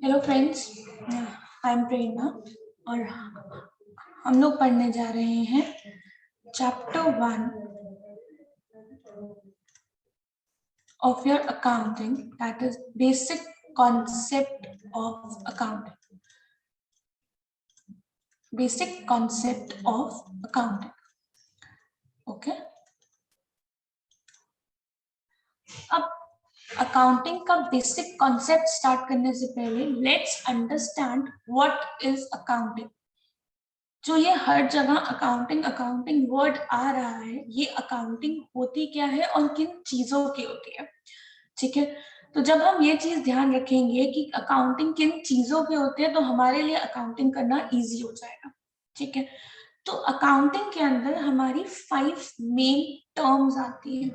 Hello friends, I am प्रेरणा और हम लोग पढ़ने जा रहे हैं chapter 1 of your accounting, that is basic concept of accounting. Basic concept of accounting. Okay. अब अकाउंटिंग का बेसिक कॉन्सेप्ट स्टार्ट करने से पहले let's understand what is accounting. जो ये हर जगह अकाउंटिंग अकाउंटिंग वर्ड आ रहा है, ये अकाउंटिंग होती क्या है और किन चीजों की होती है, ठीक है। तो जब हम ये चीज ध्यान रखेंगे कि अकाउंटिंग किन चीजों की होती है तो हमारे लिए अकाउंटिंग करना इजी हो जाएगा, ठीक है। तो अकाउंटिंग के अंदर हमारी 5 मेन टर्म्स आती है।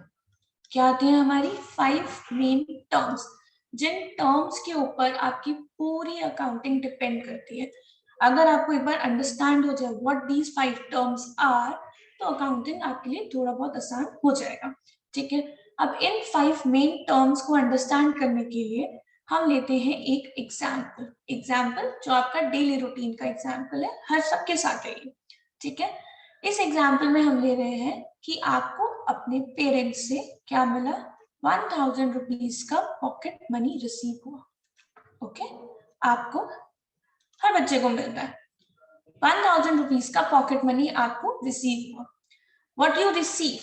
क्या आती है हमारी 5 मेन टर्म्स, जिन टर्म्स के ऊपर आपकी पूरी अकाउंटिंग डिपेंड करती है। अगर आपको एक बार अंडरस्टैंड हो जाए व्हाट दीज 5 टर्म्स आर, तो अकाउंटिंग आपके लिए थोड़ा बहुत आसान हो जाएगा, ठीक है। अब इन 5 मेन टर्म्स को अंडरस्टैंड करने के लिए हम लेते हैं एक एग्जाम्पल जो आपका डेली रूटीन का एग्जाम्पल है, हर सबके साथ है ये, ठीक है। इस एग्जाम्पल में हम ले रहे हैं कि आपको अपने पेरेंट्स से क्या मिला, 1000 रुपीज का पॉकेट मनी रिसीव हुआ। ओके, आपको हर बच्चे को मिलता है 1000 रुपीज का पॉकेट मनी आपको रिसीव हुआ। व्हाट यू रिसीव,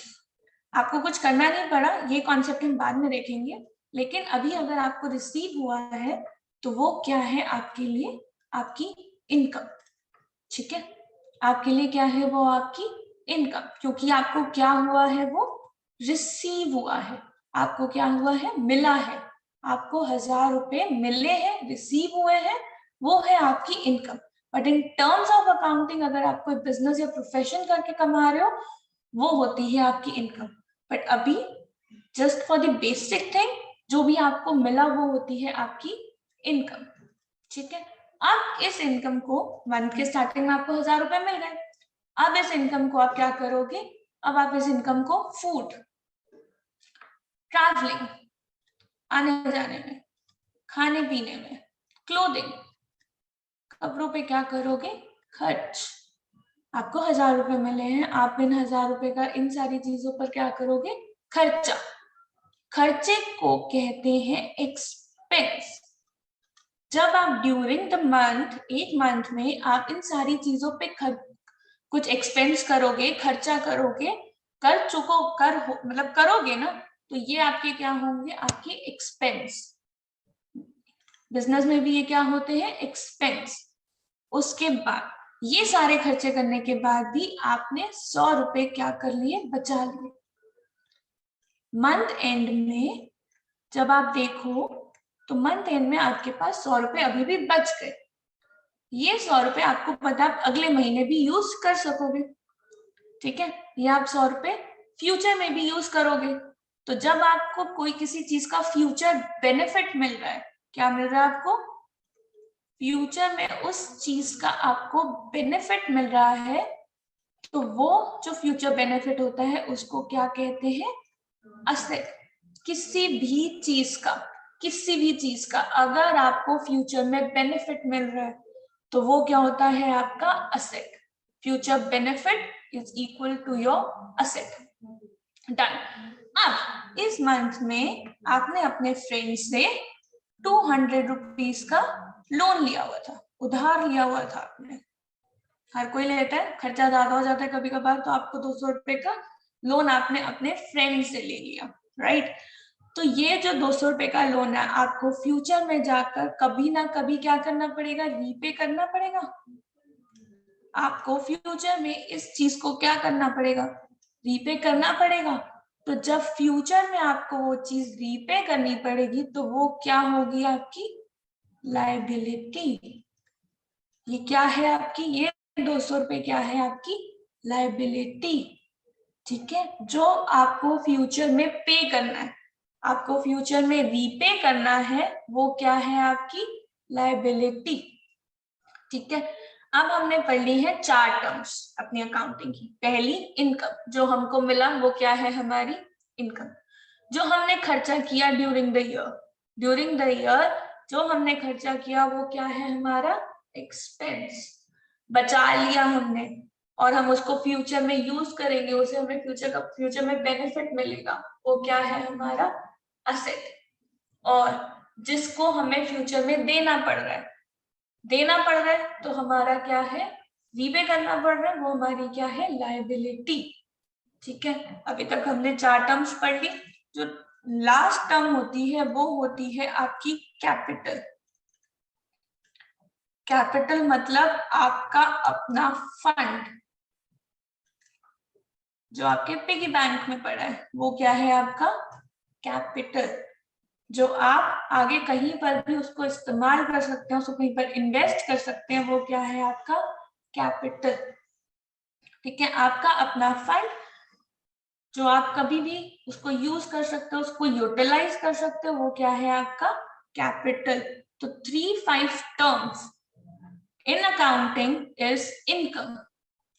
आपको कुछ करना नहीं पड़ा, ये कॉन्सेप्ट हम बाद में देखेंगे, लेकिन अभी अगर आपको रिसीव हुआ है तो वो क्या है आपके लिए, आपकी इनकम, ठीक है। आपके लिए क्या है वो, आपकी इनकम, क्योंकि आपको क्या हुआ है, वो रिसीव हुआ है, आपको क्या हुआ है, मिला है, आपको 1000 रुपए मिले हैं, रिसीव हुए हैं, वो है आपकी income. But in terms of accounting अगर आप कोई बिजनेस या प्रोफेशन करके कमा रहे हो, वो होती है आपकी इनकम। बट अभी just for the basic thing जो भी आपको मिला वो होती है आपकी इनकम, ठीक है। अब इस इनकम को मंथ के स्टार्टिंग में आपको 1000 रुपए मिल गए। अब इस इनकम को आप क्या करोगे, अब आप इस इनकम को फूड, ट्रैवलिंग, आने जाने में, खाने पीने में, क्लोथिंग, कपड़ों पे क्या करोगे, खर्च। आपको 1000 रुपए मिले हैं, आप इन 1000 रुपए का इन सारी चीजों पर क्या करोगे, खर्चा। खर्चे को कहते हैं एक्सपेंस। जब आप ड्यूरिंग द मंथ, एक मंथ में आप इन सारी चीजों पे कुछ एक्सपेंस करोगे, खर्चा करोगे, कर चुको कर हो, मतलब करोगे ना, तो ये आपके क्या होंगे, आपके एक्सपेंस। बिजनेस में भी ये क्या होते हैं, एक्सपेंस। उसके बाद ये सारे खर्चे करने के बाद भी आपने 100 रुपए क्या कर लिए, बचा लिए। मंथ एंड में जब आप देखो तो मंथ एंड में आपके पास 100 रुपए अभी भी बच गए। ये 100 रुपए आपको पता आप अगले महीने भी यूज कर सकोगे, ठीक है। ये आप 100 रुपए फ्यूचर में भी यूज करोगे। तो जब आपको कोई किसी चीज का फ्यूचर बेनिफिट मिल रहा है, क्या मिल रहा है आपको, फ्यूचर में उस चीज का आपको बेनिफिट मिल रहा है, तो वो जो फ्यूचर बेनिफिट होता है उसको क्या कहते हैं, असेट। किसी भी चीज का अगर आपको फ्यूचर में बेनिफिट मिल रहा है तो वो क्या होता है, आपका asset. Future benefit is equal to your asset. Done. अब इस मंथ में आपने अपने फ्रेंड से 200 रुपीज का लोन लिया हुआ था, उधार लिया हुआ था आपने। हर कोई लेता है, खर्चा ज्यादा हो जाता है कभी कभार, तो आपको 200 रुपए का लोन आपने अपने फ्रेंड से ले लिया, राइट। तो ये जो 200 रुपए का लोन है आपको फ्यूचर में जाकर कभी ना कभी क्या करना पड़ेगा, रीपे करना पड़ेगा। आपको फ्यूचर में इस चीज को क्या करना पड़ेगा, रीपे करना पड़ेगा। तो जब फ्यूचर में आपको वो चीज रीपे करनी पड़ेगी तो वो क्या होगी, आपकी लायबिलिटी। ये क्या है आपकी, ये 200 रुपए क्या है, आपकी लायबिलिटी, ठीक है। जो आपको फ्यूचर में पे करना है, आपको फ्यूचर में रीपे करना है, वो क्या है, आपकी लायबिलिटी, ठीक है। अब हमने पढ़ ली है 4 टर्म्स अपनी अकाउंटिंग की। पहली इनकम, जो हमको मिला वो क्या है, हमारी इनकम। जो हमने खर्चा किया ड्यूरिंग द ईयर जो हमने खर्चा किया वो क्या है हमारा एक्सपेंस। बचा लिया हमने और हम उसको फ्यूचर में यूज करेंगे, उसे हमें फ्यूचर में बेनिफिट मिलेगा, वो क्या है हमारा असेट। और जिसको हमें फ्यूचर में देना पड़ रहा है तो हमारा क्या है रीपे करना पड़ रहा है, वो हमारी क्या है लायबिलिटी। ठीक है, अभी तक हमने 4 टर्म्स पढ़ ली। जो लास्ट टर्म होती है वो होती है आपकी कैपिटल। कैपिटल मतलब आपका अपना फंड जो आपके पिगी बैंक में पड़ा है, वो क्या है आपका कैपिटल। जो आप आगे कहीं पर भी उसको इस्तेमाल कर सकते हैं, उसको कहीं पर इन्वेस्ट कर सकते हैं, वो क्या है आपका कैपिटल। ठीक है, आपका अपना फंड जो आप कभी भी उसको यूज कर सकते हो, उसको यूटिलाइज कर सकते हो, वो क्या है आपका कैपिटल। तो 3-5 terms in accounting is income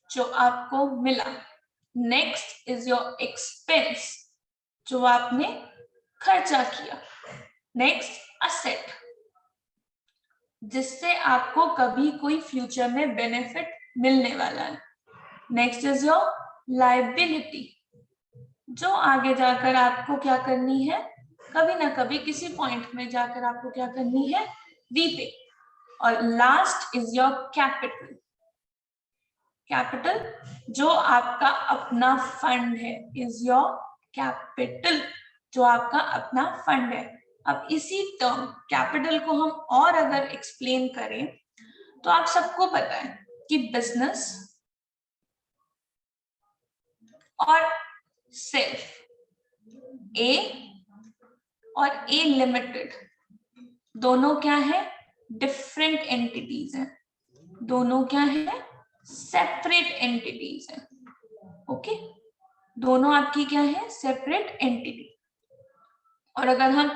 जो आपको मिला। नेक्स्ट इज योर एक्सपेंस जो आपने खर्चा किया। नेक्स्ट असेट जिससे आपको कभी कोई फ्यूचर में बेनिफिट मिलने वाला है। नेक्स्ट इज योर लायबिलिटी जो आगे जाकर आपको क्या करनी है, कभी ना कभी किसी पॉइंट में जाकर आपको क्या करनी है रीपे। और last is your capital. Capital जो आपका अपना फंड है इज योर कैपिटल जो आपका अपना फंड है। अब इसी टर्म कैपिटल को हम और अगर एक्सप्लेन करें तो आप सबको पता है कि बिजनेस और सेल्फ ए और ए लिमिटेड दोनों क्या है डिफरेंट एंटिटीज हैं, दोनों क्या है सेपरेट एंटिटीज हैं। ओके, दोनों आपकी क्या है सेपरेट एंटिटी। और अगर हम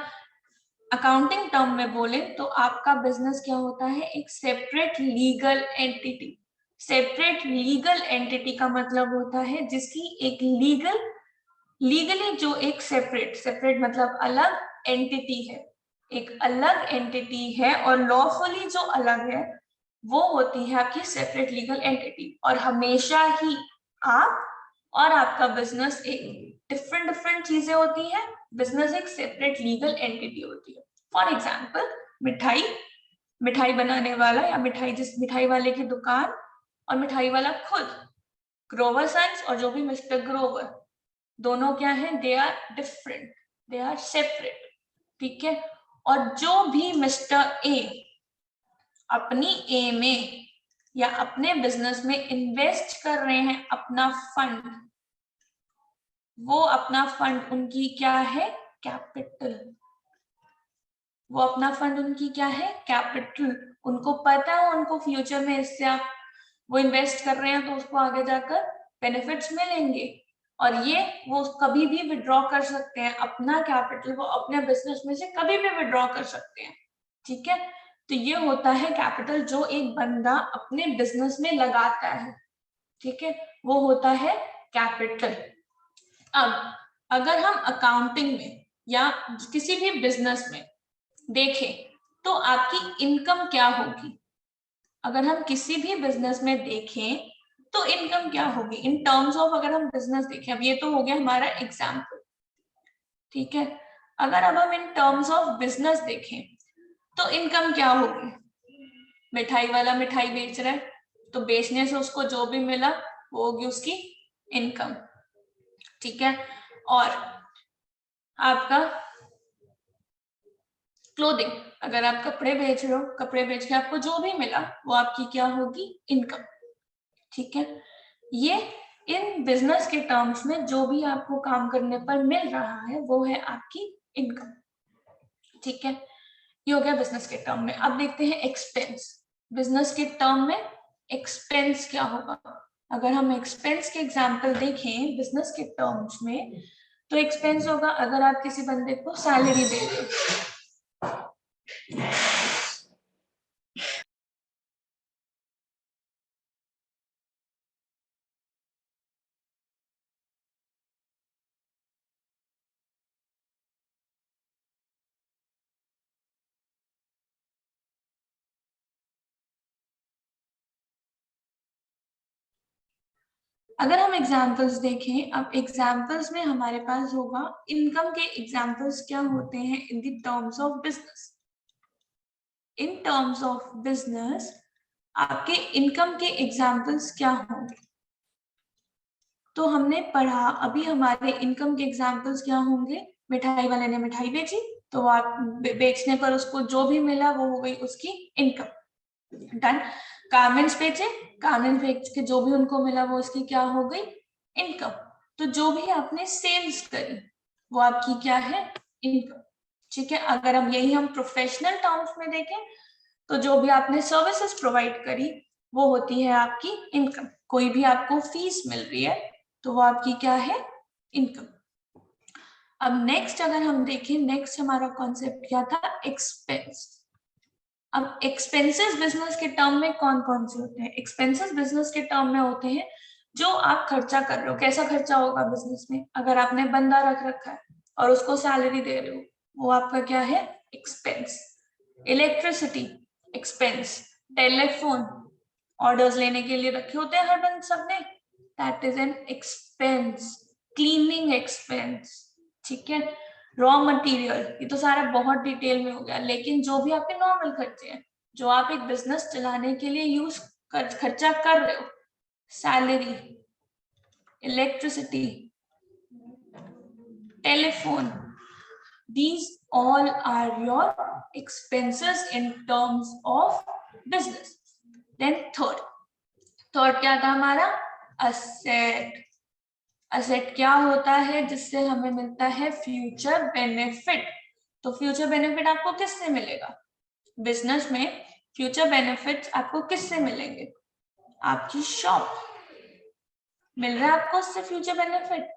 अकाउंटिंग टर्म में बोले तो आपका बिजनेस क्या होता है एक separate legal entity. Separate legal entity का मतलब होता है जिसकी एक लीगली जो एक सेपरेट मतलब अलग एंटिटी है, एक अलग एंटिटी है और लॉफुली जो अलग है वो होती है आपकी सेपरेट लीगल एंटिटी। और हमेशा ही आप और आपका बिजनेस एक डिफरेंट चीजें होती है, बिजनेस एक सेपरेट लीगल एंटिटी होती है। फॉर एग्जाम्पल मिठाई बनाने वाला या मिठाई वाले की दुकान और मिठाई वाला खुद, ग्रोवर सन्स और जो भी मिस्टर ग्रोवर, दोनों क्या है they are different, they are separate. ठीक है, और जो भी मिस्टर ए अपनी ए में या अपने बिजनेस में इन्वेस्ट कर रहे हैं अपना फंड, वो अपना फंड उनकी क्या है कैपिटल। वो अपना फंड उनकी क्या है कैपिटल। उनको पता है उनको फ्यूचर में इससे आप वो इन्वेस्ट कर रहे हैं तो उसको आगे जाकर बेनिफिट्स मिलेंगे और ये वो कभी भी विड्रॉ कर सकते हैं अपना कैपिटल, वो अपने बिजनेस में से कभी भी विड्रॉ कर सकते हैं। ठीक है, तो ये होता है कैपिटल जो एक बंदा अपने बिजनेस में लगाता है। ठीक है, वो होता है कैपिटल। अब अगर हम अकाउंटिंग में या किसी भी बिजनेस में देखें तो आपकी इनकम क्या होगी। अगर हम किसी भी बिजनेस में देखें तो इनकम क्या होगी इन टर्म्स ऑफ, अगर हम बिजनेस देखें, अब ये तो हो गया हमारा एग्जाम्पल। ठीक है, अगर अब हम इन टर्म्स ऑफ बिजनेस देखें तो इनकम क्या होगी। मिठाई वाला मिठाई बेच रहा है तो बेचने से उसको जो भी मिला वो होगी उसकी इनकम। ठीक है, और आपका क्लोथिंग, अगर आप कपड़े बेच रहे हो, कपड़े बेच के आपको जो भी मिला वो आपकी क्या होगी इनकम। ठीक है, ये इन बिजनेस के टर्म्स में जो भी आपको काम करने पर मिल रहा है वो है आपकी इनकम। ठीक है, ये हो गया बिजनेस के टर्म में। अब देखते हैं एक्सपेंस। बिजनेस के टर्म में एक्सपेंस क्या होगा। अगर हम एक्सपेंस के एग्जांपल देखें बिजनेस के टर्म्स में तो एक्सपेंस होगा अगर आप किसी बंदे को सैलरी दे रहे अगर हम एग्जाम्पल्स देखें, अब एग्जाम्पल्स में हमारे पास होगा इनकम के एग्जाम्पल्स क्या होते हैं इन the terms of business. In terms of business आपके इनकम के एग्जाम्पल्स क्या होंगे? तो हमने पढ़ा अभी हमारे इनकम के एग्जाम्पल्स क्या होंगे। मिठाई वाले ने मिठाई बेची तो आप बेचने पर उसको जो भी मिला वो हो गई उसकी इनकम। डन। गारमेंट्स बेचे, गारमेंट्स बेच के जो भी उनको मिला वो उसकी क्या हो गई? इनकम। तो जो भी आपने सेल्स करी वो आपकी क्या है? इनकम। ठीक है। अगर हम प्रोफेशनल टर्म्स में देखें तो जो भी आपने सर्विसेज प्रोवाइड करी वो होती है आपकी इनकम। कोई भी आपको फीस मिल रही है तो वो आपकी क्या है? इनकम। अब नेक्स्ट अगर हम देखें, नेक्स्ट हमारा कॉन्सेप्ट क्या था? एक्सपेंस। अब एक्सपेंसेस बिजनेस के टर्म में कौन कौन से होते हैं? एक्सपेंसेस बिजनेस के टर्म में होते हैं जो आप खर्चा कर रहे हो। कैसा खर्चा होगा बिजनेस में? अगर आपने बंदा रख रखा है और उसको सैलरी दे रहे हो, वो आपका क्या है? Expense. Electricity expense. Telephone orders लेने के लिए रखे होते हैं हर बंद सबने, that is an expense. Cleaning expense. ठीक है। रॉ मटेरियल, ये तो सारा बहुत डिटेल में हो गया, लेकिन जो भी आपके नॉर्मल खर्चे हैं जो आप एक बिजनेस चलाने के लिए खर्चा कर रहे हो, salary, electricity, telephone, these all are your expenses in terms of business. Then third क्या था हमारा? असेट। असेट क्या होता है? जिससे हमें मिलता है फ्यूचर बेनिफिट। तो फ्यूचर बेनिफिट आपको किससे मिलेगा? बिजनेस में फ्यूचर बेनिफिट्स आपको किससे मिलेंगे? आपकी शॉप मिल रहा है आपको उससे फ्यूचर बेनिफिट।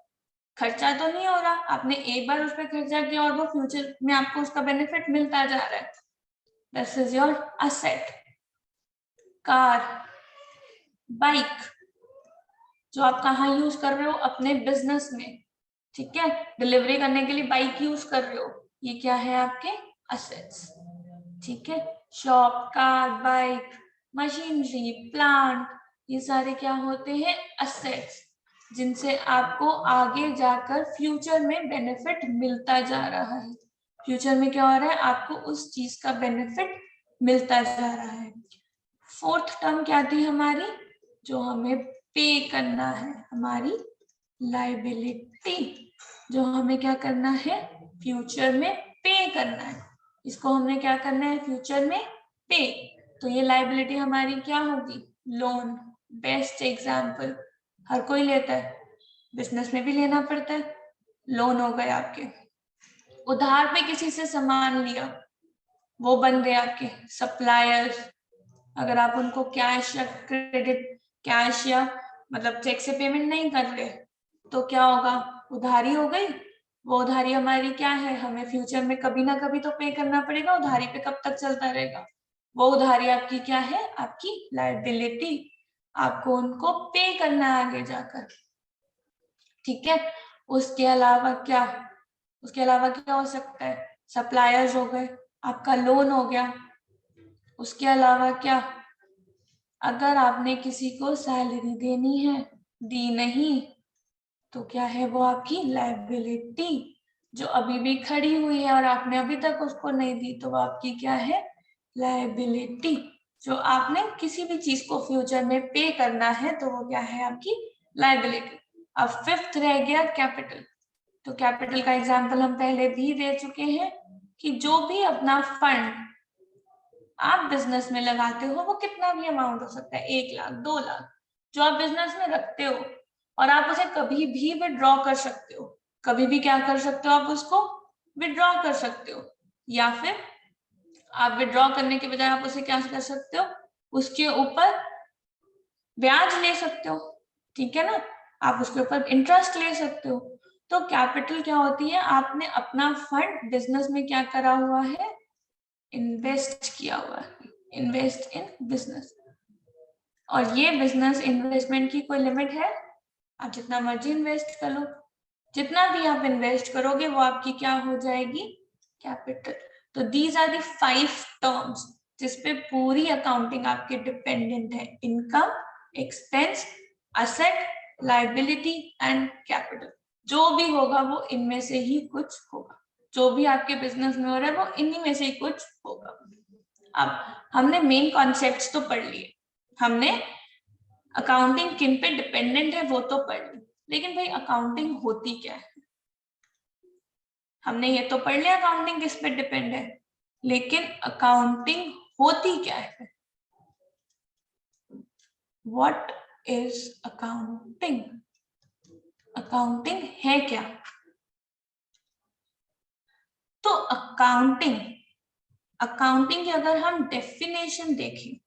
खर्चा तो नहीं हो रहा, आपने एक बार उस पर खर्चा किया और वो फ्यूचर में आपको उसका बेनिफिट मिलता जा रहा है। This is your asset. Car, bike, जो आप कहाँ यूज कर रहे हो? अपने बिजनेस में। ठीक है। डिलीवरी करने के लिए बाइक यूज कर रहे हो, ये क्या है? आपके असेट्स। ठीक है। Shop, car, bike, machinery, plant, ये सारे क्या होते हैं? असेट्स, जिनसे आपको आगे जाकर फ्यूचर में बेनिफिट मिलता जा रहा है। फ्यूचर में क्या हो रहा है? आपको उस चीज का बेनिफिट मिलता जा रहा है। फोर्थ टर्म क्या थी हमारी? जो हमें पे करना है, हमारी लाइबिलिटी, जो हमें क्या करना है? फ्यूचर में पे करना है। इसको हमने क्या करना है? फ्यूचर में पे। तो ये लाइबिलिटी हमारी क्या होगी? लोन। बेस्ट एग्जाम्पल, हर कोई लेता है, बिजनेस में भी लेना पड़ता है। लोन हो गए आपके। उधार पे किसी से सामान लिया, वो बन गए आपके सप्लायर्स। अगर आप उनको कैश या क्रेडिट, कैश या मतलब चेक से पेमेंट नहीं कर रहे तो क्या होगा? उधारी हो गई। वो उधारी हमारी क्या है? हमें फ्यूचर में कभी ना कभी तो पे करना पड़ेगा। उधारी पे कब तक चलता रहेगा? वो उधारी आपकी क्या है? आपकी लायबिलिटी। आपको उनको पे करना है आगे जाकर। ठीक है। उसके अलावा क्या? उसके अलावा क्या हो सकता है? सप्लायर्स हो गए, आपका लोन हो गया। उसके अलावा क्या? अगर आपने किसी को सैलरी देनी है, दी नहीं, तो क्या है? वो आपकी लायबिलिटी, जो अभी भी खड़ी हुई है और आपने अभी तक उसको नहीं दी, तो वो आपकी क्या है? लायबिलिटी। जो आपने किसी भी चीज को फ्यूचर में पे करना है तो वो क्या है? आपकी लायबिलिटी। अब फिफ्थ रह गया कैपिटल। तो कैपिटल का एग्जाम्पल हम पहले भी दे चुके हैं कि जो भी अपना फंड आप बिजनेस में लगाते हो, वो कितना भी अमाउंट हो सकता है, 1 लाख, 2 लाख, जो आप बिजनेस में रखते हो, और आप उसे कभी भी विड्रॉ कर सकते हो। कभी भी क्या कर सकते हो? आप उसको विड्रॉ कर सकते हो, या फिर आप विड्रॉ करने के बजाय आप उसे क्या कर सकते हो? उसके ऊपर ब्याज ले सकते हो। ठीक है ना? आप उसके ऊपर इंटरेस्ट ले सकते हो। तो कैपिटल क्या होती है? आपने अपना फंड बिजनेस में क्या करा हुआ है? इन्वेस्ट किया हुआ है। Invest in business. और ये बिजनेस इन्वेस्टमेंट की कोई लिमिट है? आप जितना मर्जी इन्वेस्ट कर लो, जितना भी आप इन्वेस्ट करोगे वो आपकी क्या हो जाएगी? कैपिटल। तो दीज आर दी 5 टर्म्स जिसपे पूरी अकाउंटिंग आपके डिपेंडेंट है। Income, expense, asset, liability and capital. जो भी होगा वो इनमें से ही कुछ होगा, जो भी आपके बिजनेस में हो रहा है वो इन्हीं में से ही कुछ होगा। अब हमने मेन कॉन्सेप्ट्स तो पढ़ लिए, हमने अकाउंटिंग किन पे डिपेंडेंट है वो तो पढ़ ली, लेकिन भाई अकाउंटिंग होती क्या है? हमने ये तो पढ़ लिया अकाउंटिंग किस पे डिपेंड है, लेकिन अकाउंटिंग होती क्या है? What is accounting? अकाउंटिंग है क्या? तो अकाउंटिंग की अगर हम डेफिनेशन देखें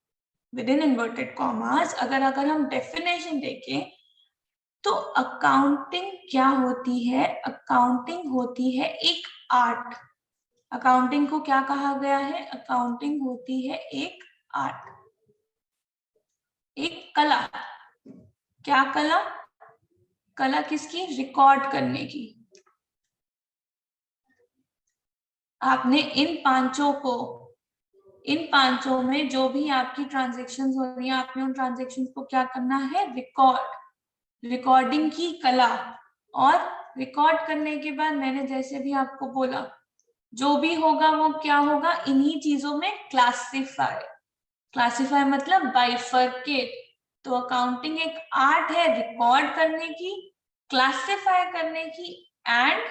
विद इन इन्वर्टेड कॉमास, अगर हम डेफिनेशन देखें तो अकाउंटिंग क्या होती है? अकाउंटिंग होती है एक आर्ट। अकाउंटिंग को क्या कहा गया है? अकाउंटिंग होती है एक आर्ट, एक कला। क्या कला? कला किसकी? रिकॉर्ड करने की। आपने इन पांचों में जो भी आपकी ट्रांजैक्शंस हो रही है, आपने उन ट्रांजैक्शंस को क्या करना है? रिकॉर्डिंग की कला। और रिकॉर्ड करने के बाद मैंने जैसे भी आपको बोला, जो भी होगा वो क्या होगा? इन्हीं चीजों में क्लासिफाई मतलब बाइफरकेट। तो अकाउंटिंग एक आर्ट है रिकॉर्ड करने की, क्लासिफाई करने की एंड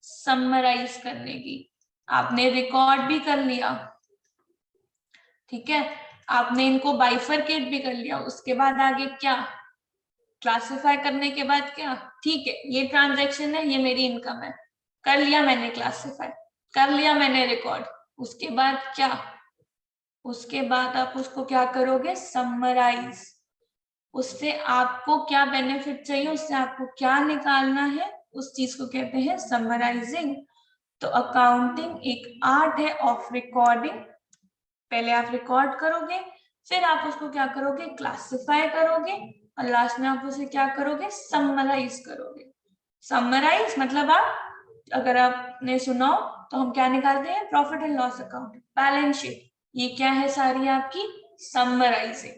समराइज करने की। आपने रिकॉर्ड भी कर लिया, ठीक है, आपने इनको बाइफरकेट भी कर लिया, उसके बाद आगे क्या? क्लासिफाई करने के बाद क्या? ठीक है, ये ट्रांजैक्शन है, ये मेरी इनकम है, कर लिया मैंने क्लासिफाई, कर लिया मैंने रिकॉर्ड। उसके बाद क्या? उसके बाद आप उसको क्या करोगे? समराइज। उससे आपको क्या बेनिफिट चाहिए, उससे आपको क्या निकालना है, उस चीज को कहते हैं समराइजिंग। तो अकाउंटिंग एक आर्ट है ऑफ रिकॉर्डिंग। पहले आप रिकॉर्ड करोगे, फिर आप उसको क्या करोगे? क्लासिफाई करोगे, और लास्ट में आप उसे क्या करोगे? समराइज करोगे। समराइज मतलब आप, अगर आपने सुना हो तो हम क्या निकालते हैं? Profit and loss account, balance sheet. ये क्या है? सारी आपकी समराइजिंग।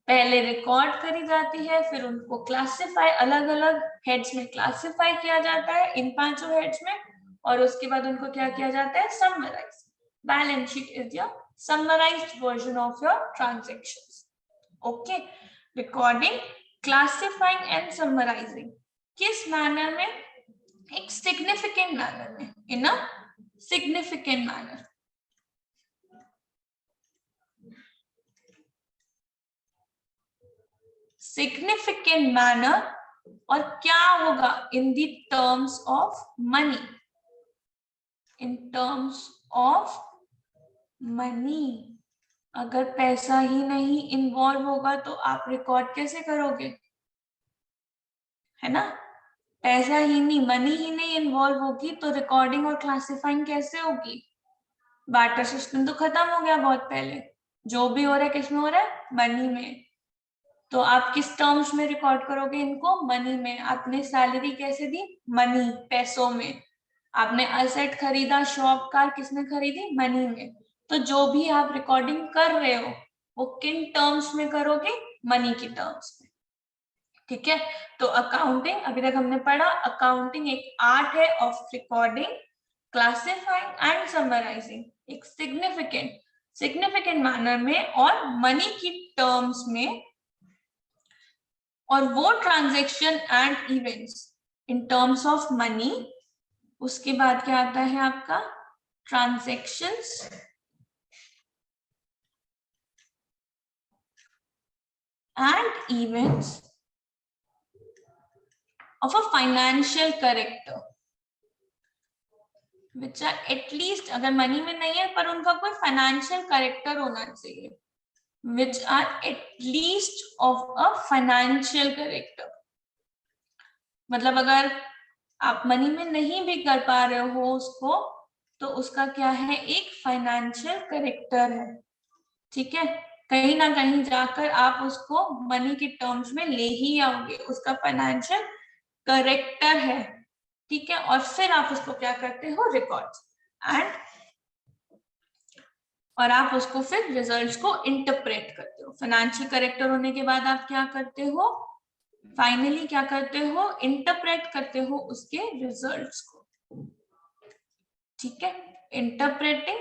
पहले रिकॉर्ड करी जाती है, फिर उनको क्लासिफाई, अलग अलग हेड्स में क्लासिफाई किया जाता है, इन पांचों हेड्स में, और उसके बाद उनको क्या किया जाता है? Summarise. Balance sheet is your summarised version of your transactions. Okay, recording, classifying and summarising. किस मैनर में? एक सिग्निफिकेंट मैनर में, in a significant manner. Significant manner, और क्या होगा? In the terms of money, in terms of money. अगर पैसा ही नहीं इन्वॉल्व होगा तो आप रिकॉर्ड कैसे करोगे? है ना, पैसा ही नहीं, मनी ही नहीं इन्वॉल्व होगी तो रिकॉर्डिंग और क्लासिफाइंग कैसे होगी? बार्टर सिस्टम तो खत्म हो गया बहुत पहले। जो भी हो रहा है किसमें हो रहा है? मनी में। तो आप किस टर्म्स में रिकॉर्ड करोगे इनको? मनी में। आपने सैलरी कैसे दी? मनी, पैसों में। आपने असेट खरीदा, शॉप, कार, किसने खरीदी? मनी में। तो जो भी आप रिकॉर्डिंग कर रहे हो वो किन टर्म्स में करोगे? मनी की टर्म्स में। ठीक है, तो अकाउंटिंग अभी तक हमने पढ़ा, अकाउंटिंग एक आर्ट है of recording, classifying and summarising, एक सिग्निफिकेंट मैनर में और मनी की टर्म्स में, और वो transaction and events in terms of money. उसके बाद क्या आता है आपका? Transactions and events of a financial character which are at least, अगर मनी में नहीं है पर उनका कोई फाइनेंशियल कैरेक्टर होना चाहिए, which are at least of a financial character। मतलब अगर आप मनी में नहीं भी कर पा रहे हो उसको, तो उसका क्या है? एक फाइनेंशियल कैरेक्टर है। ठीक है, कहीं ना कहीं जाकर आप उसको मनी के टर्म्स में ले ही आओगे, उसका फाइनेंशियल करेक्टर है। ठीक है, और फिर आप उसको क्या करते हो? रिकॉर्ड एंड, और आप उसको फिर रिजल्ट्स को इंटरप्रेट करते हो। फाइनेंशियल करेक्टर होने के बाद आप क्या करते हो? फाइनली क्या करते हो, इंटरप्रेट करते हो उसके रिजल्ट्स को, ठीक है, interpreting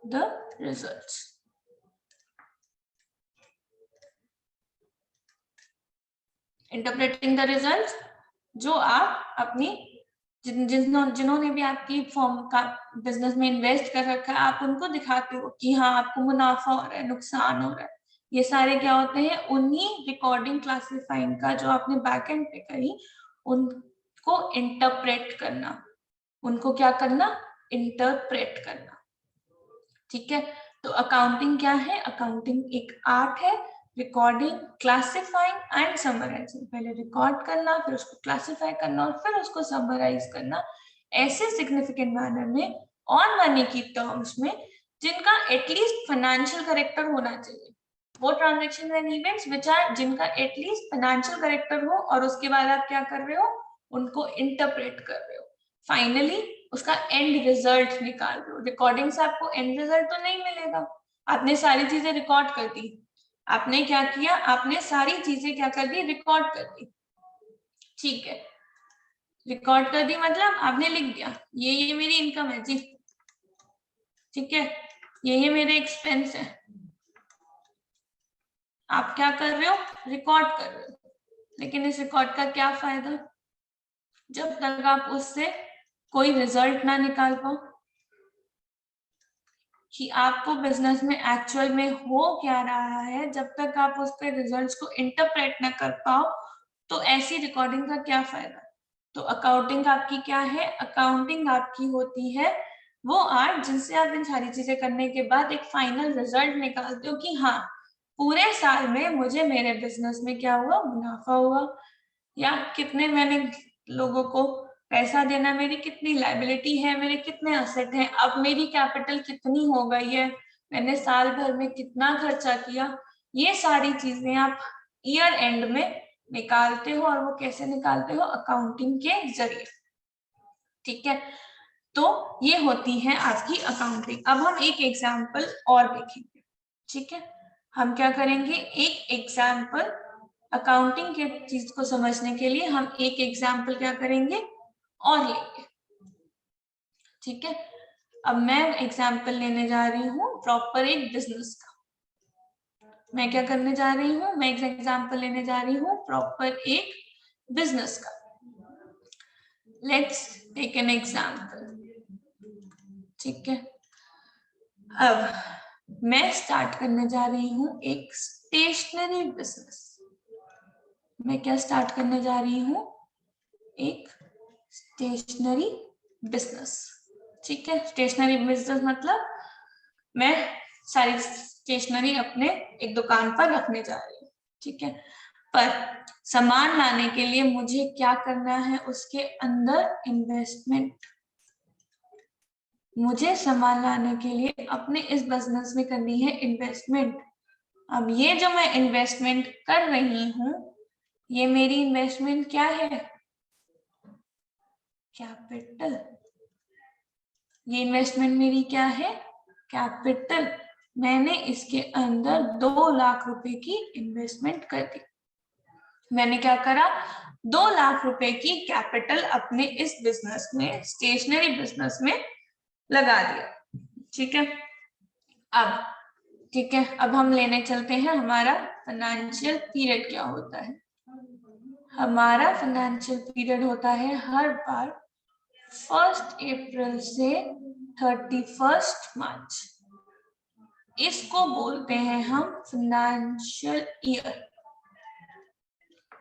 the results. Interpreting the results, जो आप अपनी जिन्होंने भी आपकी फॉर्म का बिजनेस में इन्वेस्ट कर रखा है, आप उनको दिखाते हो कि हाँ आपको मुनाफा हो रहा है, नुकसान हो रहा है। ये सारे क्या होते हैं, उन्हीं रिकॉर्डिंग क्लासिफाइंग का जो आपने बैक एंड पे करी, उनको इंटरप्रेट करना, उनको क्या करना, इंटरप्रेट करना, ठीक है। तो अकाउंटिंग क्या है, अकाउंटिंग एक आर्ट है, रिकॉर्डिंग, क्लासिफाइंग एंड समराइजिंग। पहले रिकॉर्ड करना, फिर उसको क्लासिफाई करना और फिर उसको समराइज करना, ऐसे सिग्निफिकेंट मैनर में और मनी की टर्म्स में जिनका एटलीस्ट फाइनेंशियल करेक्टर होना चाहिए। वो transaction and events which are, जिनका एटलीस्ट फाइनेंशियल करेक्टर हो और उसके बाद आप क्या कर रहे हो, उनको इंटरप्रेट कर रहे हो, फाइनली उसका एंड रिजल्ट निकाल रहे हो। रिकॉर्डिंग से आपको एंड रिजल्ट तो नहीं मिलेगा, आपने सारी चीजें रिकॉर्ड कर दी, आपने क्या किया, आपने सारी चीजें क्या कर दी, रिकॉर्ड कर दी, ठीक है। रिकॉर्ड कर दी मतलब आपने लिख दिया ये मेरी इनकम है जी, ठीक है, ये मेरे एक्सपेंस है, आप क्या कर रहे हो, रिकॉर्ड कर रहे हो। लेकिन इस रिकॉर्ड का क्या फायदा, जब तक आप उससे कोई रिजल्ट ना निकाल पाओ कि आपको बिजनेस में एक्चुअल में हो क्या रहा है, जब तक आप उसके रिजल्ट्स को इंटरप्रेट ना कर पाओ, तो ऐसी रिकॉर्डिंग का क्या फायदा। तो अकाउंटिंग आपकी क्या है, अकाउंटिंग आपकी होती है वो आर्ट जिनसे आप इन सारी चीजें करने के बाद एक फाइनल रिजल्ट निकालते हो कि हाँ पूरे साल में मुझे मेरे बिजनेस में क्या हुआ, मुनाफा हुआ, या कितने मैंने लोगों को पैसा देना, मेरी कितनी लायबिलिटी है, मेरे कितने असेट हैं, अब मेरी कैपिटल कितनी हो गई है, मैंने साल भर में कितना खर्चा किया। ये सारी चीजें आप ईयर एंड में निकालते हो, और वो कैसे निकालते हो, अकाउंटिंग के जरिए, ठीक है। तो ये होती है आपकी अकाउंटिंग। अब हम एक एग्जाम्पल और देखेंगे, ठीक है, हम क्या करेंगे, एक एग्जाम्पल अकाउंटिंग के चीज को समझने के लिए हम एक एग्जाम्पल क्या करेंगे और लेंगे, ठीक है। अब मैं एग्जाम्पल लेने जा रही हूँ प्रॉपर एक बिजनेस का, मैं क्या करने जा रही हूँ, मैं एक एग्जाम्पल लेने जा रही हूँ प्रॉपर एक बिजनेस का। लेट्स टेक एन एग्जाम्पल, ठीक है। अब मैं स्टार्ट करने जा रही हूँ एक स्टेशनरी बिजनेस, मैं क्या स्टार्ट करने जा रही हूँ, एक स्टेशनरी बिजनेस, ठीक है। स्टेशनरी बिजनेस मतलब मैं सारी स्टेशनरी अपने एक दुकान पर रखने जा रही हूँ, ठीक है। पर सामान लाने के लिए मुझे क्या करना है, उसके अंदर इन्वेस्टमेंट, मुझे सामान लाने के लिए अपने इस बिजनेस में करनी है इन्वेस्टमेंट। अब ये जो मैं इन्वेस्टमेंट कर रही हूँ, ये मेरी इन्वेस्टमेंट क्या है, कैपिटल। ये इन्वेस्टमेंट मेरी क्या है, कैपिटल। मैंने इसके अंदर 2 लाख रुपए की इन्वेस्टमेंट कर दी, मैंने क्या करा, 2 लाख रुपए की कैपिटल अपने इस बिजनेस में, स्टेशनरी बिजनेस में लगा दिया, ठीक है। अब ठीक है, अब हम लेने चलते हैं हमारा फाइनेंशियल पीरियड क्या होता है। हमारा फाइनेंशियल पीरियड होता है हर बार 1 अप्रैल से 31 मार्च, इसको बोलते हैं हम फाइनेंशियल ईयर।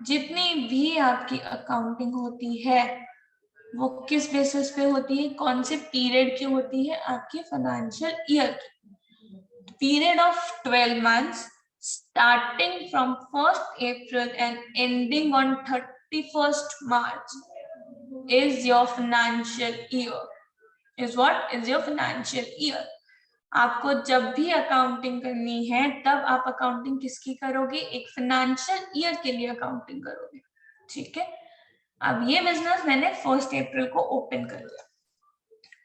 जितनी भी आपकी अकाउंटिंग होती है वो किस बेसिस पे होती है, कौन से पीरियड की होती है, आपकी फाइनेंशियल ईयर की। Period of 12 months starting from 1st April and ending on 31st March is your financial year. Is what? Is your financial year. आपको जब भी अकाउंटिंग करनी है तब आप अकाउंटिंग किसकी करोगे, एक फाइनेंशियल ईयर के लिए अकाउंटिंग करोगे, ठीक है। अब ये बिजनेस मैंने 1 अप्रैल को ओपन कर लिया।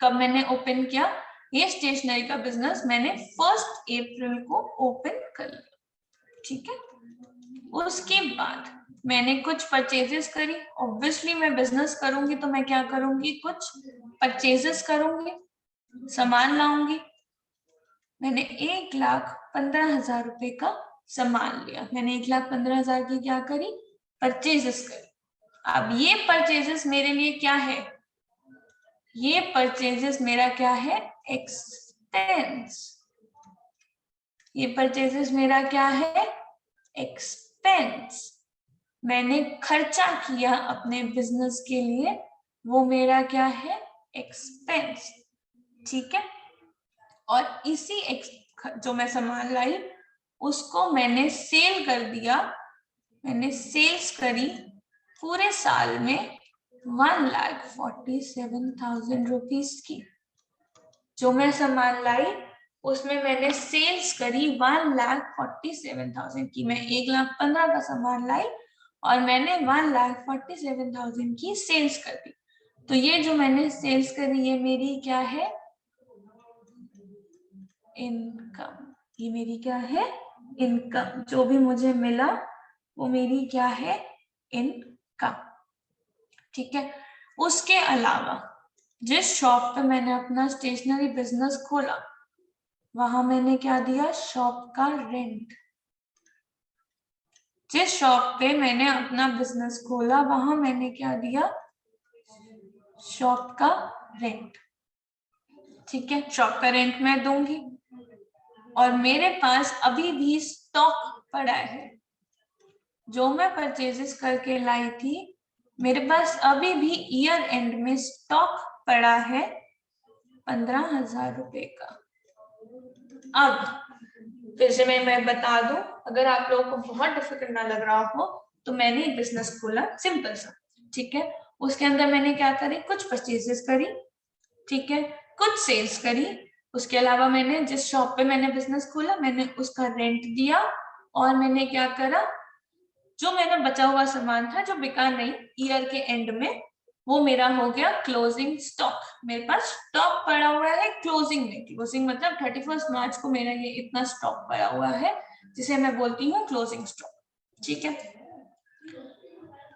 कब मैंने ओपन किया, ये स्टेशनरी का बिजनेस मैंने 1 अप्रैल को ओपन कर लिया, ठीक है। उसके बाद मैंने कुछ परचेजेस करी, ऑब्वियसली मैं बिजनेस करूंगी तो मैं क्या करूंगी, कुछ परचेजेस करूंगी, सामान लाऊंगी। मैंने 1,15,000 रुपए का सामान लिया, मैंने 1,15,000 की क्या करी, परचेजेस करी। अब ये परचेजेस मेरे लिए क्या है, ये परचेजेस मेरा क्या है, एक्सपेंस। ये परचेजेस मेरा क्या है, एक्सपेंस। मैंने खर्चा किया अपने बिजनेस के लिए, वो मेरा क्या है, एक्सपेंस। ठीक है। और इसी जो मैं सामान लाई उसको मैंने सेल कर दिया, मैंने सेल्स करी पूरे साल में 1,47,000 रुपीज की। जो मैं सामान लाई उसमें मैंने सेल्स करी 1,47,000 की। मैं 1,15,000 का सामान लाई और मैंने 1,47,000 की सेल्स कर दी। तो ये जो मैंने सेल्स करी ये मेरी क्या है, इनकम। ये मेरी क्या है, इनकम। जो भी मुझे मिला वो मेरी क्या है, इनकम। ठीक है। उसके अलावा जिस शॉप पे मैंने अपना स्टेशनरी बिजनेस खोला वहां मैंने क्या दिया, शॉप का रेंट। जिस शॉप पे मैंने अपना बिजनेस खोला वहां मैंने क्या दिया, शॉप का रेंट। ठीक है, शॉप का रेंट मैं दूंगी। और मेरे पास अभी भी स्टॉक पड़ा है, जो मैं परचेजेस करके लाई थी मेरे पास अभी भी ईयर एंड में स्टॉक पड़ा है 15,000 रुपए का। अब फिर से मैं बता दूं, अगर आप लोगों को बहुत डिफिकल्ट ना लग रहा हो तो मैंने एक बिजनेस खोला सिंपल सा। ठीक है, उसके अंदर मैंने क्या करी, कुछ परचेजेस करी, ठीक है, कुछ सेल्स करी। उसके अलावा मैंने जिस शॉप पे मैंने बिजनेस खोला मैंने उसका रेंट दिया और मैंने क्या करा, जो मेरा बचा हुआ सामान था जो बिका नहीं ईयर के एंड में, वो मेरा हो गया क्लोजिंग स्टॉक। मेरे पास स्टॉक पड़ा हुआ है क्लोजिंग में, क्लोजिंग मतलब 31 मार्च को मेरा ये इतना स्टॉक पड़ा हुआ है जिसे मैं बोलती हूँ क्लोजिंग स्टॉक। ठीक है।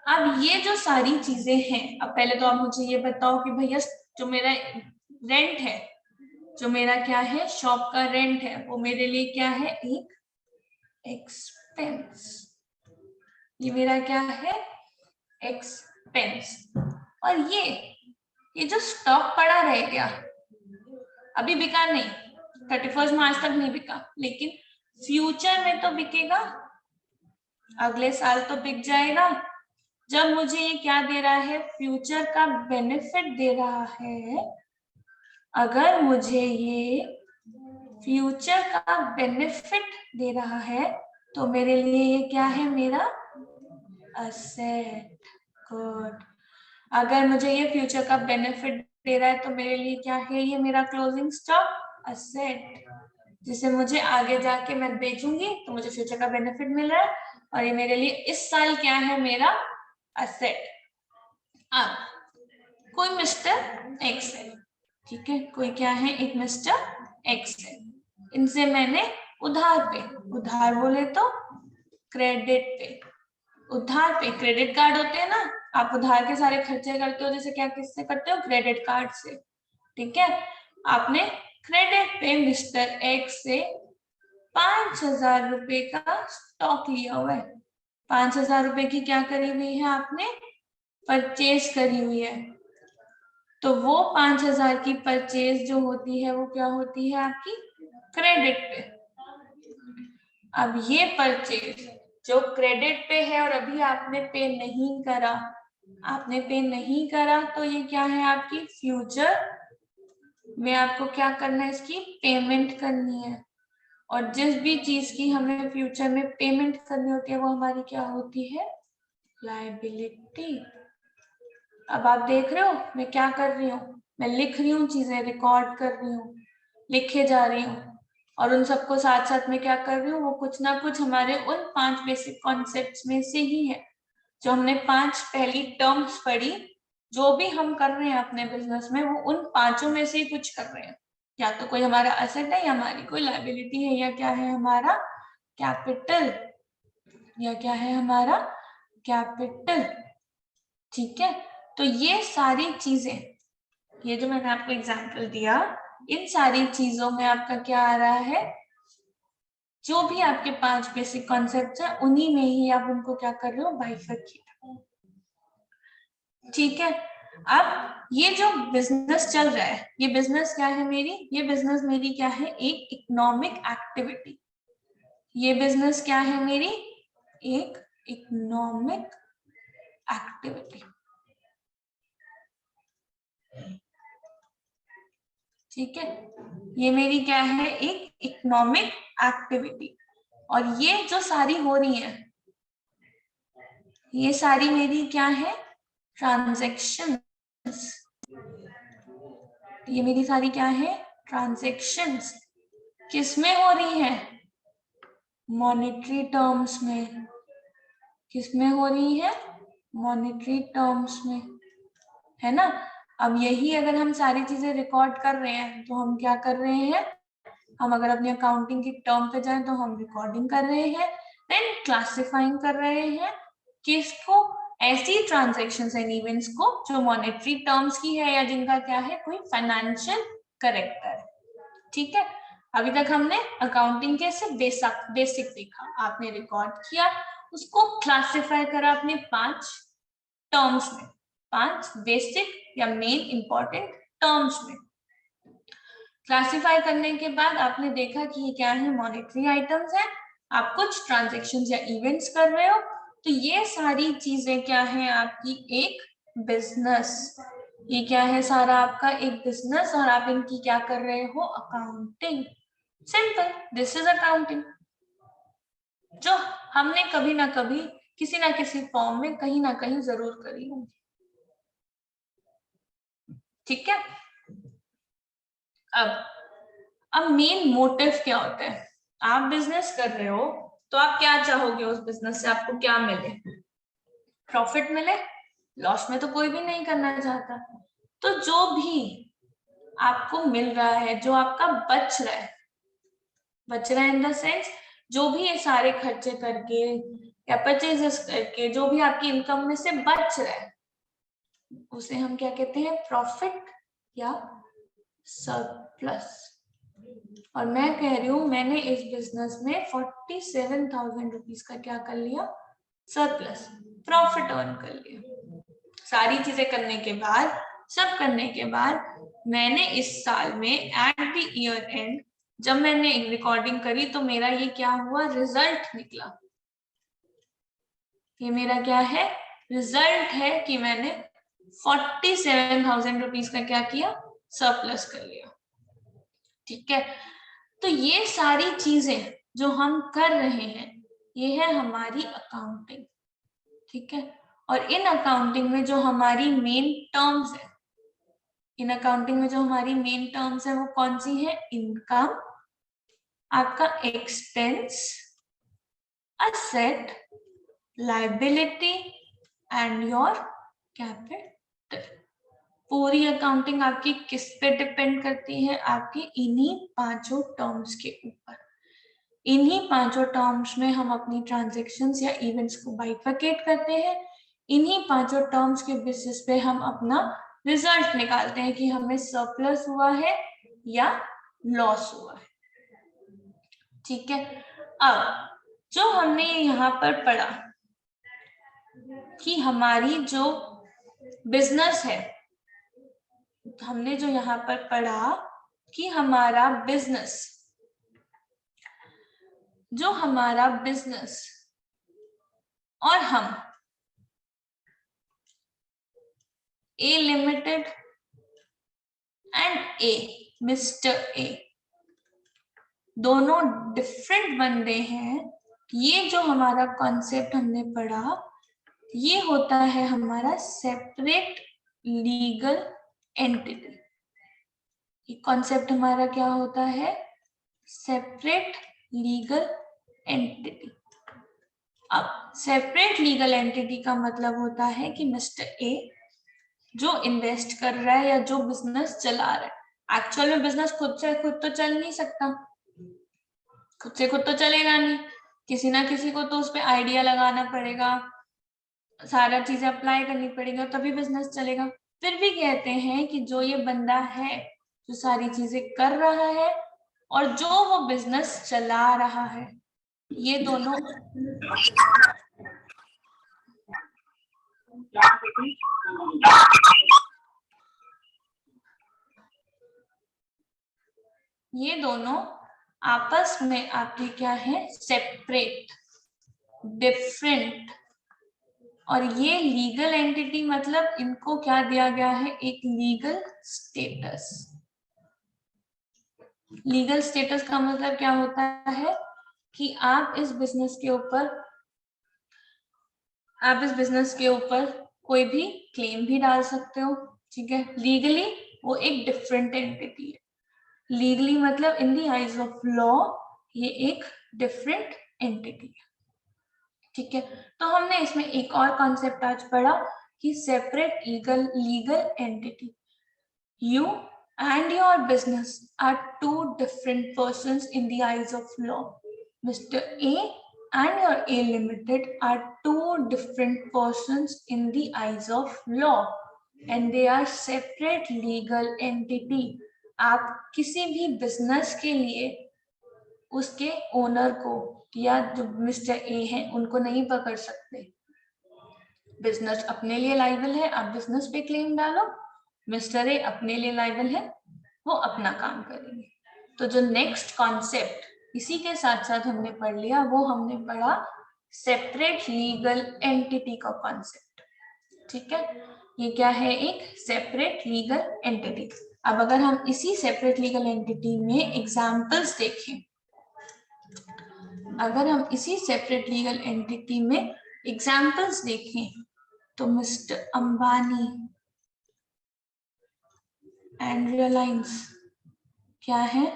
अब ये जो सारी चीजें हैं, अब पहले तो आप मुझे ये बताओ कि भैया जो मेरा रेंट है, जो मेरा क्या है, शॉप का रेंट है, वो मेरे लिए क्या है, एक एक्सपेंस। ये मेरा क्या है, एक्सपेंस। और ये जो स्टॉक पड़ा रह गया अभी बिका नहीं, 31 मार्च तक नहीं बिका, लेकिन फ्यूचर में तो बिकेगा, अगले साल तो बिक जाएगा। जब मुझे ये क्या दे रहा है, फ्यूचर का बेनिफिट दे रहा है। अगर मुझे ये फ्यूचर का बेनिफिट दे रहा है तो मेरे लिए ये क्या है, मेरा असेट। गुड। अगर मुझे ये फ्यूचर का बेनिफिट दे रहा है तो मेरे लिए क्या है, ये मेरा क्लोजिंग स्टॉक असेट, जिसे मुझे आगे जाके मैं बेचूंगी तो मुझे फ्यूचर का बेनिफिट मिल रहा है और ये मेरे लिए इस साल क्या है, मेरा असेट। अब कोई मिस्टर एक्स है, ठीक है, कोई क्या है, एक मिस्टर एक्स है। इनसे मैंने उधार पे, उधार बोले तो क्रेडिट पे, उधार पे क्रेडिट कार्ड होते हैं ना, आप उधार के सारे खर्चे करते हो, जैसे क्या किससे करते हो, क्रेडिट कार्ड से। ठीक है, आपने क्रेडिट पे मिस्टर एक्स से 5,000 रुपए का स्टॉक लिया हुआ है। 5,000 रुपए की क्या करी हुई है आपने, परचेज करी हुई है। तो वो 5,000 की परचेज जो होती है वो क्या होती है आपकी, क्रेडिट पे। अब ये परचेज जो क्रेडिट पे है और अभी आपने पे नहीं करा, आपने पे नहीं करा तो ये क्या है, आपकी फ्यूचर में आपको क्या करना है, इसकी पेमेंट करनी है। और जिस भी चीज की हमें फ्यूचर में पेमेंट करनी होती है वो हमारी क्या होती है, लायबिलिटी। अब आप देख रहे हो मैं क्या कर रही हूँ, मैं लिख रही हूँ चीजें, रिकॉर्ड कर रही हूँ, लिखे जा रही हूँ, और उन सबको साथ साथ में क्या कर रही हूँ, वो कुछ ना कुछ हमारे उन 5 बेसिक कॉन्सेप्ट्स में से ही है जो हमने 5 पहली टर्म्स पढ़ी। जो भी हम कर रहे हैं अपने बिजनेस में वो उन 5 में से ही कुछ कर रहे हैं, या तो कोई हमारा एसेट है या हमारी कोई लायबिलिटी है या क्या है, हमारा कैपिटल या क्या है, हमारा कैपिटल। ठीक है, तो ये सारी चीजें, ये जो मैंने आपको एग्जांपल दिया, इन सारी चीजों में आपका क्या आ रहा है, जो भी आपके 5 बेसिक कॉन्सेप्ट्स हैं उन्हीं में ही आप उनको क्या कर रहे हो, बाइफरकेट। ठीक है, अब ये जो बिजनेस चल रहा है, ये बिजनेस क्या है मेरी, ये बिजनेस मेरी क्या है, एक इकोनॉमिक एक्टिविटी। ये बिजनेस क्या है मेरी, एक इकोनॉमिक एक्टिविटी। ठीक है, ये मेरी क्या है, एक इकोनॉमिक एक्टिविटी। और ये जो सारी हो रही है, ये सारी मेरी क्या है, ट्रांजैक्शंस। ये मेरी सारी क्या है, ट्रांजैक्शंस। किसमें हो रही है, मॉनेटरी टर्म्स में। किसमें हो रही है, मॉनेटरी टर्म्स में, है ना। अब यही अगर हम सारी चीजें रिकॉर्ड कर रहे हैं तो हम क्या कर रहे हैं, हम अगर अपने अकाउंटिंग की टर्म पे जाएं तो हम रिकॉर्डिंग कर रहे हैं, देन क्लासिफाइंग कर रहे हैं किसको, ऐसी ट्रांजैक्शंस एंड इवेंट्स को जो मॉनेटरी टर्म्स की है या जिनका क्या है, कोई फाइनेंशियल करेक्टर है। ठीक है, अभी तक हमने अकाउंटिंग के सिर्फ बेसिक देखा, आपने रिकॉर्ड किया, उसको क्लासिफाई करा अपने 5 टर्म्स में, 5 बेसिक या मेन इंपॉर्टेंट टर्म्स में। क्लासिफाई करने के बाद आपने देखा कि ये क्या है, मॉनेटरी आइटम्स है, आप कुछ ट्रांजैक्शंस या इवेंट्स कर रहे हो, तो ये सारी चीजें क्या है, आपकी एक बिजनेस। ये क्या है, सारा आपका एक बिजनेस, और आप इनकी क्या कर रहे हो, accounting. Simple, this is accounting, जो हमने कभी ना कभी किसी ना किसी फॉर्म में कहीं ना कहीं जरूर करी होगी। ठीक है, अब मेन मोटिव क्या होता है, आप बिजनेस कर रहे हो तो आप क्या चाहोगे, उस बिजनेस से आपको क्या मिले, प्रॉफिट मिले। लॉस में तो कोई भी नहीं करना चाहता। तो जो भी आपको मिल रहा है, जो आपका बच रहा है इन द सेंस, जो भी ये सारे खर्चे करके या परचेजेस करके जो भी आपकी इनकम में से बच रहा है, उसे हम क्या कहते हैं, प्रॉफिट या सरप्लस। और मैं कह रही हूं, मैंने इस बिजनेस में 47,000 रुपीज का क्या कर लिया, सरप्लस, प्रॉफिट अर्न कर लिया। सारी चीजें करने के बाद, सब करने के बाद, मैंने इस साल में एट द ईयर एंड जब मैंने रिकॉर्डिंग करी तो मेरा ये क्या हुआ, रिजल्ट निकला। ये मेरा क्या है, रिजल्ट है कि मैंने 47,000 रुपीज का क्या किया, सरप्लस कर लिया। ठीक है, तो ये सारी चीजें जो हम कर रहे हैं, ये है हमारी अकाउंटिंग। ठीक है, और इन अकाउंटिंग में जो हमारी मेन टर्म्स है, इन अकाउंटिंग में जो हमारी मेन टर्म्स है वो कौन सी है, इनकम, आपका expense, asset, liability and your capital. पूरी अकाउंटिंग आपकी किस पे डिपेंड करती है, आपकी इन्हीं 5 टर्म्स के ऊपर। इन्हीं 5 टर्म्स में हम अपनी ट्रांजैक्शंस या इवेंट्स को बाइफरकेट करते हैं। इन्हीं 5 टर्म्स के बेसिस पे हम अपना रिजल्ट निकालते हैं कि हमें सरप्लस हुआ है या लॉस हुआ है। ठीक है, अब जो हमने यहाँ पर पढ़ा कि हमारी जो बिजनेस है, हमने जो यहाँ पर पढ़ा कि हमारा बिजनेस, जो हमारा बिजनेस और हम A limited and A, mister A, दोनों डिफरेंट बंदे हैं। ये जो हमारा कॉन्सेप्ट हमने पढ़ा, ये होता है हमारा सेपरेट लीगल एंटिटी। ये कॉन्सेप्ट हमारा क्या होता है, सेपरेट लीगल एंटिटी। अब सेपरेट लीगल एंटिटी का मतलब होता है कि मिस्टर ए जो इन्वेस्ट कर रहा है या जो बिजनेस चला रहा है, एक्चुअल में बिजनेस खुद से खुद तो चल नहीं सकता, खुद से खुद तो चलेगा नहीं, किसी ना किसी को तो उस पर आइडिया लगाना पड़ेगा, सारा चीजें अप्लाई करनी पड़ेगी तभी बिजनेस चलेगा। फिर भी कहते हैं कि जो ये बंदा है जो सारी चीजें कर रहा है और जो वो बिजनेस चला रहा है, ये दोनों आपस में आपके क्या है, सेपरेट, डिफरेंट। और ये लीगल एंटिटी मतलब इनको क्या दिया गया है, एक लीगल स्टेटस। लीगल स्टेटस का मतलब क्या होता है कि आप इस बिजनेस के ऊपर कोई भी क्लेम भी डाल सकते हो, ठीक है। लीगली वो एक डिफरेंट एंटिटी है। लीगली मतलब in the eyes of law ये एक डिफरेंट एंटिटी है, ठीक है। तो हमने इसमें एक और कॉन्सेप्ट आज पढ़ा कि separate legal entity. You and your business are two different persons in the eyes of law. Mr. A and your A Limited are two different persons in the eyes of law and they are separate legal entity. आप किसी भी business के लिए उसके owner को या जो mister A है उनको नहीं पकड़ सकते। बिजनेस अपने लिए लाइबल है, आप बिजनेस पे क्लेम डालो, मिस्टर ए अपने लिए लाइबल है, वो अपना काम करेंगे। तो जो नेक्स्ट कॉन्सेप्ट इसी के साथ साथ हमने पढ़ लिया वो हमने पढ़ा सेपरेट लीगल एंटिटी का कॉन्सेप्ट, ठीक है। ये क्या है, एक सेपरेट लीगल एंटिटी। अब अगर हम इसी सेपरेट लीगल एंटिटी में एग्जाम्पल्स देखें, अगर हम इसी सेपरेट लीगल एंटिटी में एग्जाम्पल्स देखें तो मिस्टर अंबानी एंड रिलायंस क्या है,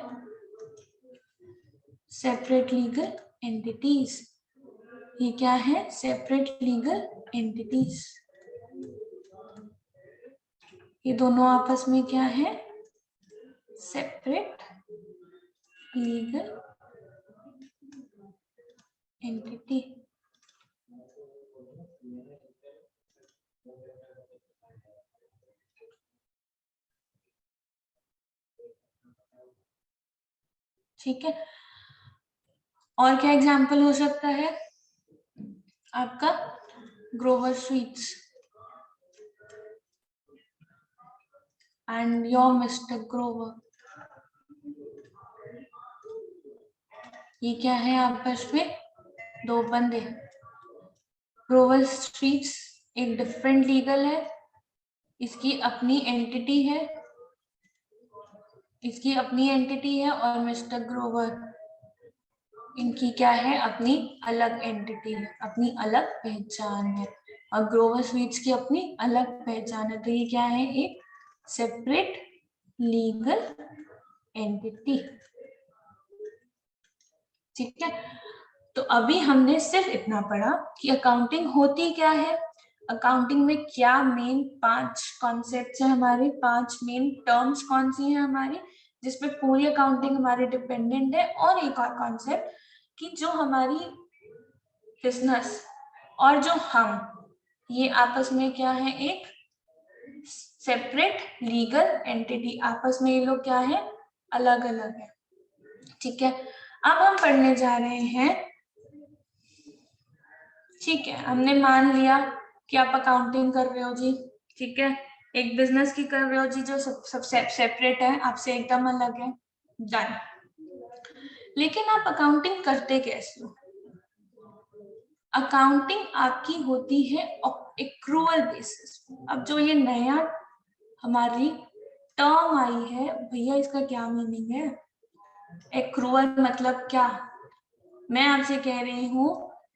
सेपरेट लीगल एंटिटीज। ये क्या है, सेपरेट लीगल एंटिटीज। ये दोनों आपस में क्या है, सेपरेट लीगल एंटिटी। ठीक है। और क्या एग्जाम्पल हो सकता है आपका, Grover sweets and your mister Grover, ये क्या है, आपस में दो बंदे। ग्रोवर स्वीट्स एक डिफरेंट लीगल है, इसकी अपनी एंटिटी है, और मिस्टर ग्रोवर इनकी क्या है, अपनी अलग एंटिटी है, अपनी अलग पहचान है। और ग्रोवर स्वीट्स की अपनी अलग पहचान है। तो ये क्या है, एक सेपरेट लीगल एंटिटी, ठीक है। तो अभी हमने सिर्फ इतना पढ़ा कि अकाउंटिंग होती क्या है, अकाउंटिंग में क्या मेन 5 कॉन्सेप्ट्स है हमारे, 5 मेन टर्म्स कौन सी है हमारी, जिसपे पूरी अकाउंटिंग हमारी डिपेंडेंट है। और एक और कॉन्सेप्ट कि जो हमारी बिजनेस और जो हम, ये आपस में क्या है, एक सेपरेट लीगल एंटिटी, आपस में ये लोग क्या है, अलग अलग है, ठीक है। अब हम पढ़ने जा रहे हैं, ठीक है, हमने मान लिया कि आप अकाउंटिंग कर रहे हो जी, ठीक है, एक बिजनेस की कर रहे हो जी जो सब सेपरेट है, आपसे एकदम अलग है, डन। लेकिन आप अकाउंटिंग करते कैसे हो, अकाउंटिंग आपकी होती है एक्रूअल बेसिस। अब जो ये नया हमारी टर्म आई है भैया, इसका क्या मीनिंग है, एक्रूअल मतलब क्या, मैं आपसे कह रही हूँ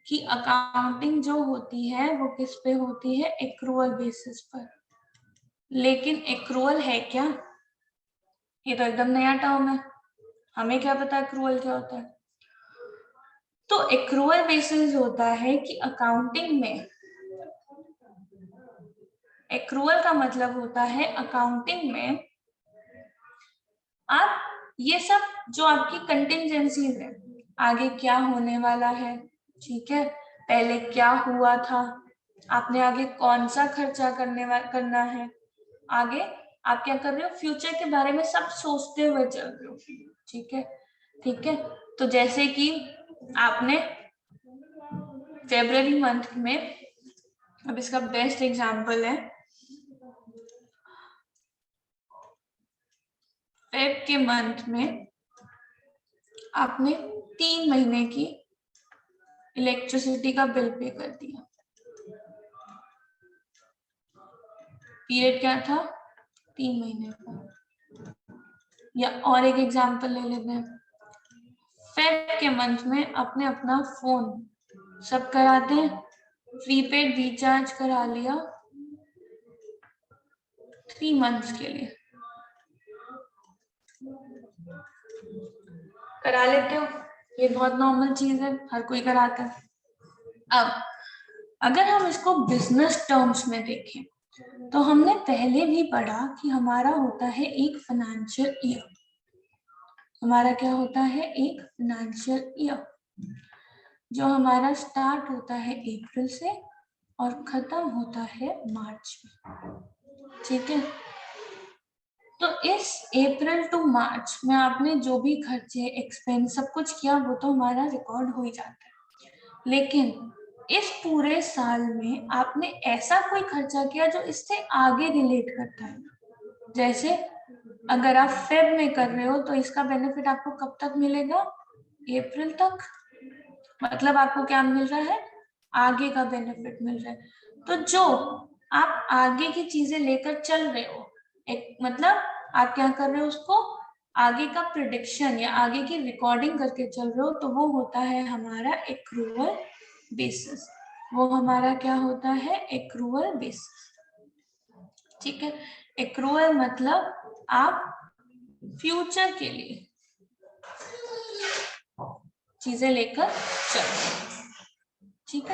कि अकाउंटिंग जो होती है वो किस पे होती है, एक्रूअल बेसिस पर। लेकिन एक्रूअल है क्या, ये तो एकदम नया टर्म है, हमें क्या पता एक्रूअल क्या होता है। तो एक्रूअल बेसिस होता है कि अकाउंटिंग में, एक्रूअल का मतलब होता है अकाउंटिंग में आप ये सब जो आपकी कंटिंजेंसीज है, आगे क्या होने वाला है, ठीक है, पहले क्या हुआ था, आपने आगे कौन सा खर्चा करना है, आगे आप क्या कर रहे हो, फ्यूचर के बारे में सब सोचते हुए चल रहे हो। ठीक है, ठीक है। तो जैसे कि आपने फरवरी मंथ में, अब इसका बेस्ट एग्जांपल है, फेब के मंथ में आपने 3 महीने की इलेक्ट्रिसिटी का बिल पे कर दिया। पीरियड क्या था, 3 महीने का। या और एक एग्जांपल ले लेते हैं, फेब के मंथ में आपने अपना फोन सब कराते हैं, प्रीपेड रिचार्ज करा लिया 3 मंथ्स के लिए, करा लेते हो, ये बहुत नॉर्मल चीज है, हर कोई कराता है। अब अगर हम इसको बिजनेस टर्म्स में देखें, तो हमने पहले भी पढ़ा कि हमारा होता है एक फाइनेंशियल ईयर, हमारा क्या होता है, एक फाइनेंशियल ईयर, जो हमारा स्टार्ट होता है अप्रैल से और खत्म होता है मार्च में। ठीक है, तो इस अप्रैल टू मार्च में आपने जो भी खर्चे, एक्सपेंस सब कुछ किया, वो तो हमारा रिकॉर्ड हो ही जाता है। लेकिन इस पूरे साल में आपने ऐसा कोई खर्चा किया जो इससे आगे रिलेट करता है, जैसे अगर आप फेब में कर रहे हो तो इसका बेनिफिट आपको कब तक मिलेगा, अप्रैल तक, मतलब आपको क्या मिल रहा है, आगे का बेनिफिट मिल रहा है। तो जो आप आगे की चीजें लेकर चल रहे हो, एक मतलब आप क्या कर रहे हो, उसको आगे का प्रिडिक्शन या आगे की रिकॉर्डिंग करके चल रहे हो, तो वो होता है हमारा एक्रूअल बेसिस, वो हमारा क्या होता है, एक्रूअल बेसिस। ठीक है, एक्रूअल मतलब आप फ्यूचर के लिए चीजें लेकर चल रहे हो।